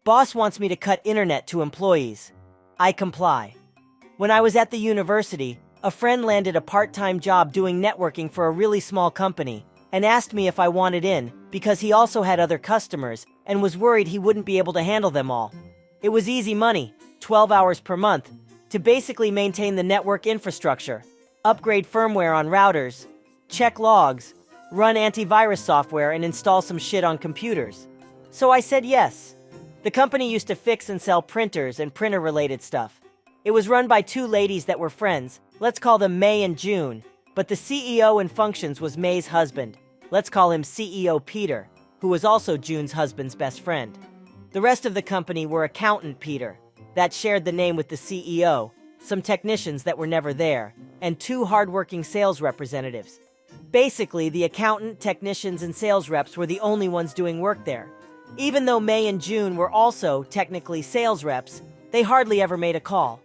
Boss wants me to cut internet to employees. I comply. When I was at the university, a friend landed a part-time job doing networking for a really small company and asked me if I wanted in because he also had other customers and was worried he wouldn't be able to handle them all. It was easy money, 12 hours per month, to basically maintain the network infrastructure, upgrade firmware on routers, check logs, run antivirus software, and install some shit on computers. So I said yes. The company used to fix and sell printers and printer-related stuff. It was run by two ladies that were friends, let's call them May and June, but the CEO in functions was May's husband. Let's call him CEO Peter, who was also June's husband's best friend. The rest of the company were Accountant Peter, that shared the name with the CEO, some technicians that were never there, and two hardworking sales representatives. Basically, the accountant, technicians, and sales reps were the only ones doing work there. Even though May and June were also technically sales reps, they hardly ever made a call.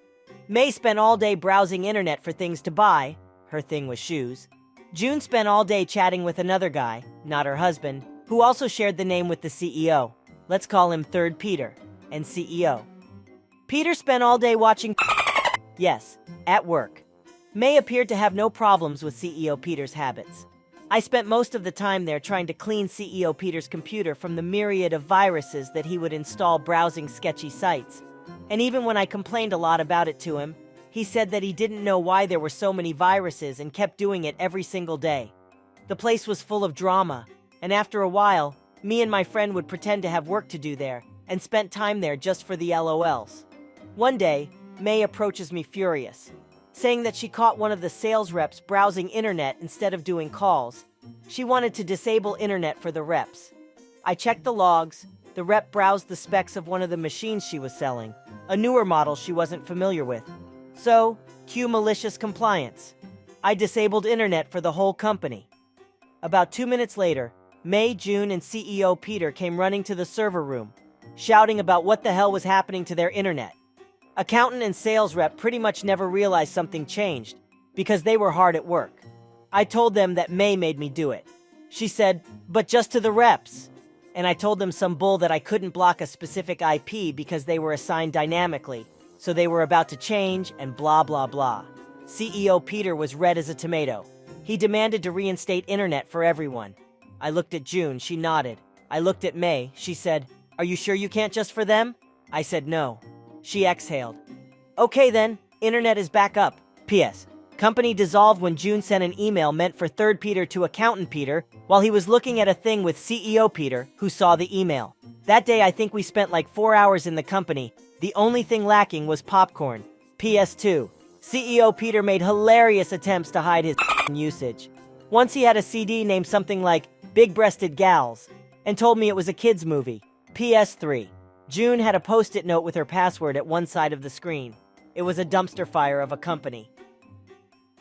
May spent all day browsing internet for things to buy. Her thing was shoes. June spent all day chatting with another guy, not her husband, who also shared the name with the CEO. Let's call him Third Peter, and CEO. Peter spent all day watching yes, at work. May appeared to have no problems with CEO Peter's habits. I spent most of the time there trying to clean CEO Peter's computer from the myriad of viruses that he would install browsing sketchy sites. And even when I complained a lot about it to him, he said that he didn't know why there were so many viruses and kept doing it every single day. The place was full of drama, and after a while, me and my friend would pretend to have work to do there and spent time there just for the LOLs. One day, May approaches me furious, saying that she caught one of the sales reps browsing internet instead of doing calls. She wanted to disable internet for the reps. I checked the logs. The rep browsed the specs of one of the machines she was selling, a newer model she wasn't familiar with. So, cue malicious compliance. I disabled internet for the whole company. About 2 minutes later, May, June, and CEO Peter came running to the server room, shouting about what the hell was happening to their internet. Accountant and sales rep pretty much never realized something changed, because they were hard at work. I told them that May made me do it. She said, but just to the reps. And I told them some bull that I couldn't block a specific IP because they were assigned dynamically, so they were about to change and blah blah blah. CEO Peter was red as a tomato. He demanded to reinstate internet for everyone. I looked at June, she nodded. I looked at May, she said, are you sure you can't just for them? I said no. She exhaled. Okay then, internet is back up. P.S. Company dissolved when June sent an email meant for Third Peter to Accountant Peter while he was looking at a thing with CEO Peter, who saw the email. That day I think we spent like 4 hours in the company. The only thing lacking was popcorn. PS2. CEO Peter made hilarious attempts to hide his usage. Once he had a CD named something like Big-Breasted Gals and told me it was a kid's movie. PS3. June had a post-it note with her password at one side of the screen. It was a dumpster fire of a company.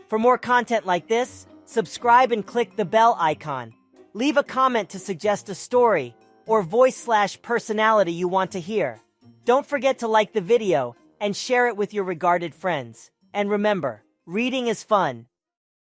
For more content like this, subscribe and click the bell icon. Leave a comment to suggest a story or voice/personality you want to hear. Don't forget to like the video and share it with your regarded friends. And remember, reading is fun,